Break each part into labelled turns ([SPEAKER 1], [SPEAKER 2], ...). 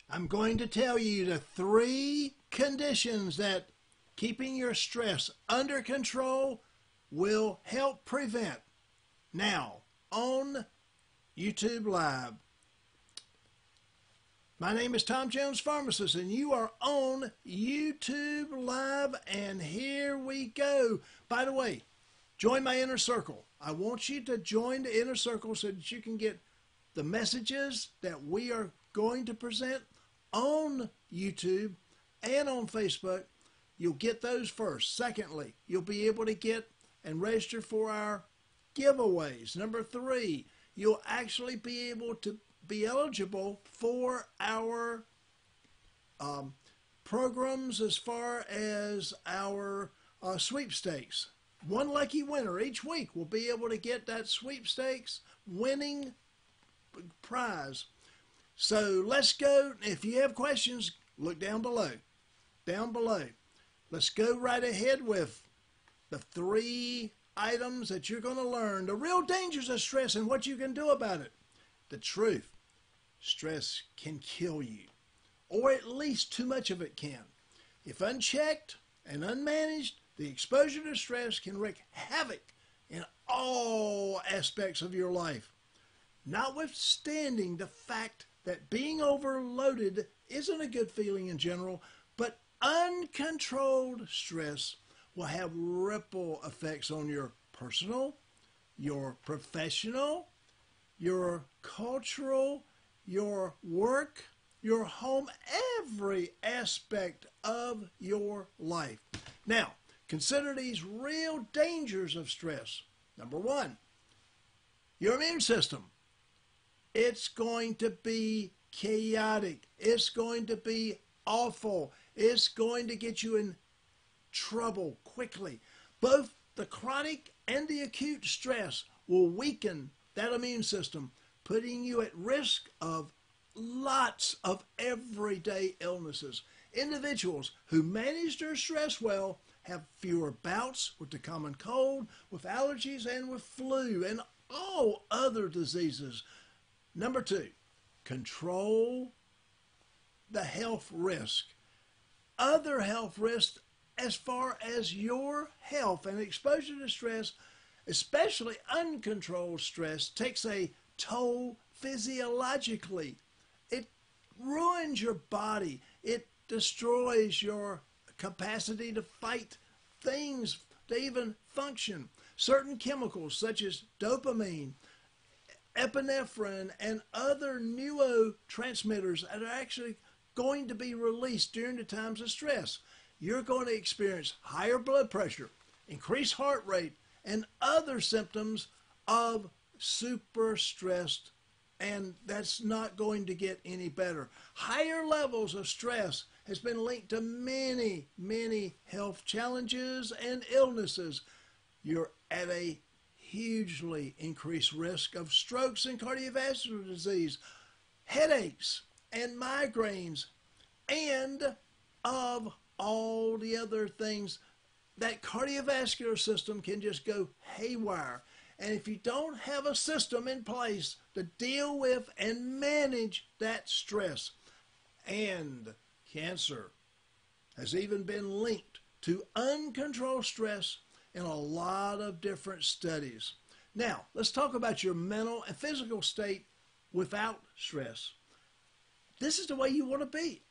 [SPEAKER 1] I'm going to tell you the 3 conditions that keeping your stress under control will help prevent. Now, on YouTube Live. My name is Tom Jones, Pharmacist, and you are on YouTube Live, and here we go. By the way, join my inner circle. I want you to join the inner circle so that you can get the messages that we are going to present on YouTube and on Facebook. You'll get those first. Secondly, you'll be able to get and register for our giveaways. Number 3, you'll actually be able to be eligible for our programs as far as our sweepstakes. One lucky winner each week will be able to get that sweepstakes winning prize. So let's go. If you have questions, look down below. Down below. Let's go right ahead with the 3 items that you're going to learn. The real dangers of stress and what you can do about it. The truth. Stress can kill you, or at least too much of it can. If unchecked and unmanaged, the exposure to stress can wreak havoc in all aspects of your life. Notwithstanding the fact that being overloaded isn't a good feeling in general, but uncontrolled stress will have ripple effects on your personal, your professional, your cultural, your work, your home, every aspect of your life. Now, consider these real dangers of stress. Number 1, your immune system. It's going to be chaotic. It's going to be awful. It's going to get you in trouble quickly. Both the chronic and the acute stress will weaken that immune system, putting you at risk of lots of everyday illnesses. Individuals who manage their stress well have fewer bouts with the common cold, with allergies, and with flu, and all other diseases. Number 2, control the health risk. Other health risks as far as your health and exposure to stress, especially uncontrolled stress, takes a toll physiologically. It ruins your body. It destroys your capacity to fight things, to even function. Certain chemicals such as dopamine, epinephrine, and other neurotransmitters are actually going to be released during the times of stress. You're going to experience higher blood pressure, increased heart rate, and other symptoms of super stressed, and that's not going to get any better. Higher levels of stress has been linked to many, many health challenges and illnesses. You're at a hugely increased risk of strokes and cardiovascular disease, headaches and migraines, and of all the other things. That cardiovascular system can just go haywire. And if you don't have a system in place to deal with and manage that stress, and cancer has even been linked to uncontrolled stress in a lot of different studies. Now, let's talk about your mental and physical state without stress. This is the way you want to be.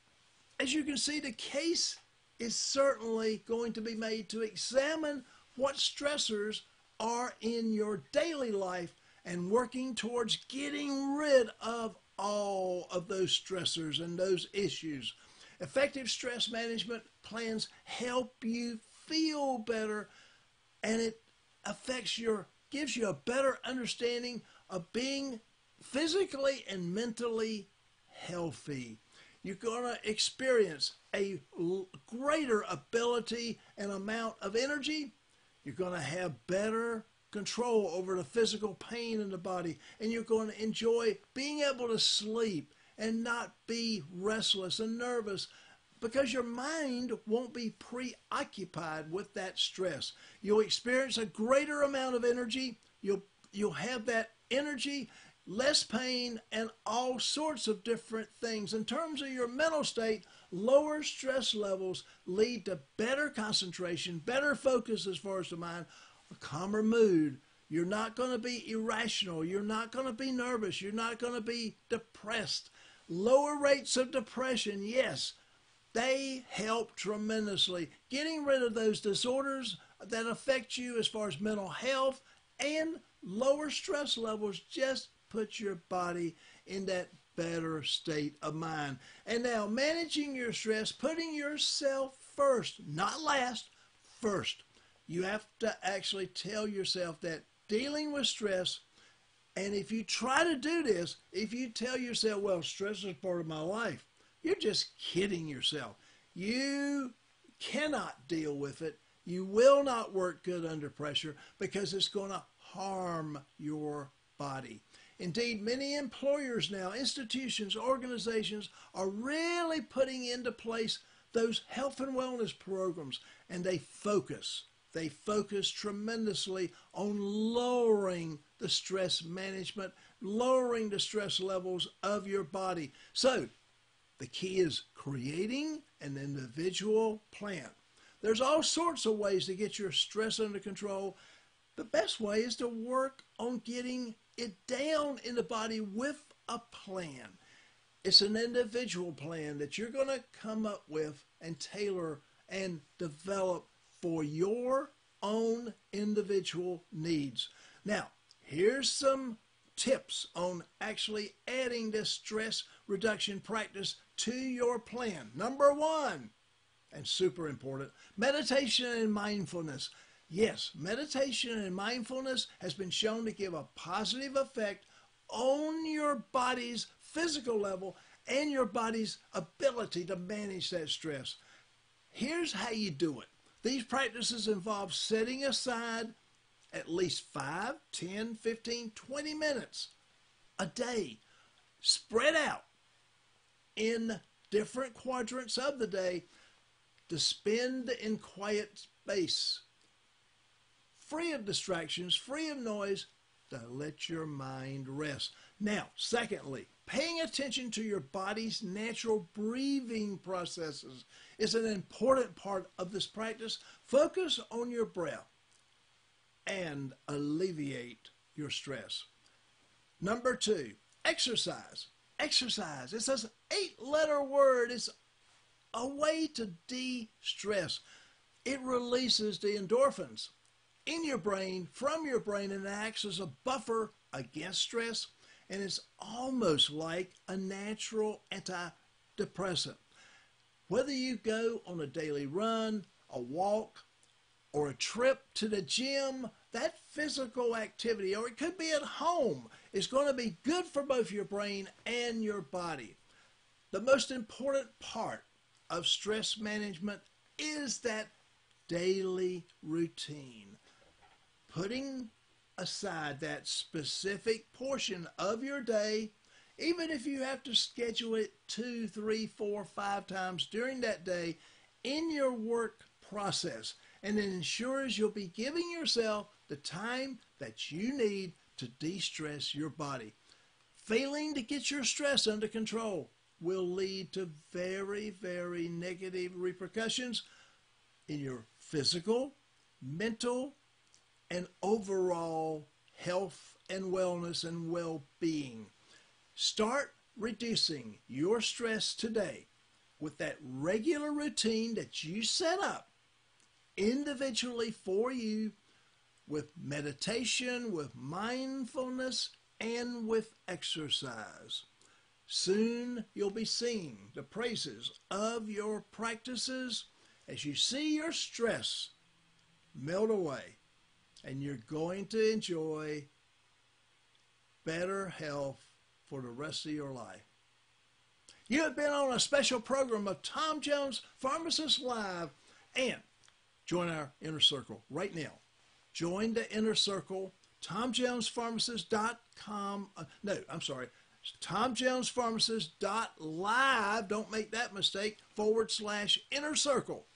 [SPEAKER 1] As you can see, the case is certainly going to be made to examine what stressors are in your daily life and working towards getting rid of all of those stressors and those issues. Effective stress management plans help you feel better, and it gives you a better understanding of being physically and mentally healthy. You're going to experience a greater ability and amount of energy. You're going to have better control over the physical pain in the body, and you're going to enjoy being able to sleep and not be restless and nervous, because your mind won't be preoccupied with that stress. You'll experience a greater amount of energy. You'll have that energy less pain, and all sorts of different things. In terms of your mental state, lower stress levels lead to better concentration, better focus as far as the mind, a calmer mood. You're not going to be irrational. You're not going to be nervous. You're not going to be depressed. Lower rates of depression, yes, they help tremendously. Getting rid of those disorders that affect you as far as mental health and lower stress levels just put your body in that better state of mind. And now, managing your stress, putting yourself first, not last, first. You have to actually tell yourself that dealing with stress, and if you try to do this, if you tell yourself, well, stress is part of my life, you're just kidding yourself. You cannot deal with it. You will not work good under pressure because it's going to harm your body. Indeed, many employers now, institutions, organizations are really putting into place those health and wellness programs, and they focus tremendously on lowering the stress management, lowering the stress levels of your body. So the key is creating an individual plan. There's all sorts of ways to get your stress under control. The best way is to work on getting it down in the body with a plan. It's an individual plan that you're going to come up with and tailor and develop for your own individual needs. Now, here's some tips on actually adding this stress reduction practice to your plan. Number one, and super important, meditation and mindfulness. Yes, meditation and mindfulness has been shown to give a positive effect on your body's physical level and your body's ability to manage that stress. Here's how you do it. These practices involve setting aside at least 5, 10, 15, 20 minutes a day, spread out in different quadrants of the day to spend in quiet space, free of distractions, free of noise, to let your mind rest. Now, secondly, paying attention to your body's natural breathing processes is an important part of this practice. Focus on your breath and alleviate your stress. Number two, exercise. Exercise. It's an 8-letter word. It's a way to de-stress. It releases the endorphins in your brain, from your brain, and acts as a buffer against stress. And it's almost like a natural antidepressant. Whether you go on a daily run, a walk, or a trip to the gym, that physical activity, or it could be at home, is going to be good for both your brain and your body. The most important part of stress management is that daily routine. Putting aside that specific portion of your day, even if you have to schedule it 2, 3, 4, 5 times during that day in your work process, and it ensures you'll be giving yourself the time that you need to de-stress your body. Failing to get your stress under control will lead to very, very negative repercussions in your physical, mental, and overall health and wellness and well-being. Start reducing your stress today with that regular routine that you set up individually for you, with meditation, with mindfulness, and with exercise. Soon you'll be seeing the praises of your practices as you see your stress melt away, and you're going to enjoy better health for the rest of your life. You have been on a special program of Tom Jones Pharmacist Live, and join our inner circle right now. Join the inner circle, TomJonesPharmacist.com. TomJonesPharmacist.live. Don't make that mistake. /inner circle.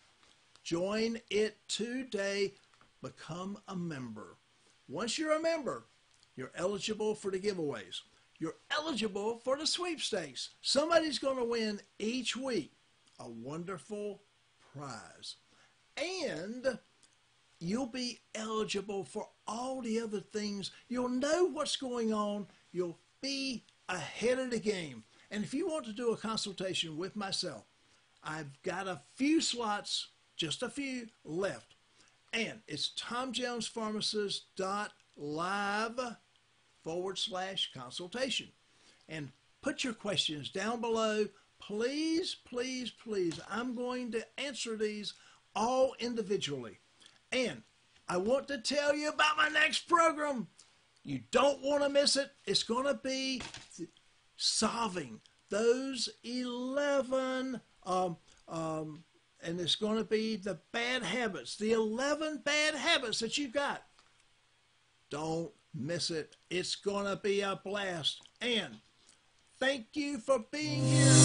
[SPEAKER 1] Join it today. Become a member. Once you're a member, you're eligible for the giveaways. you're eligible for the sweepstakes. Somebody's going to win each week a wonderful prize. And you'll be eligible for all the other things. You'll know what's going on. You'll be ahead of the game. And if you want to do a consultation with myself, I've got a few slots, just a few left. And it's TomJonesPharmacist.live/consultation. And put your questions down below. Please, please, please. I'm going to answer these all individually. And I want to tell you about my next program. You don't want to miss it. It's going to be solving those 11 and it's going to be the bad habits, the 11 bad habits that you've got. Don't miss it. It's going to be a blast. And thank you for being here.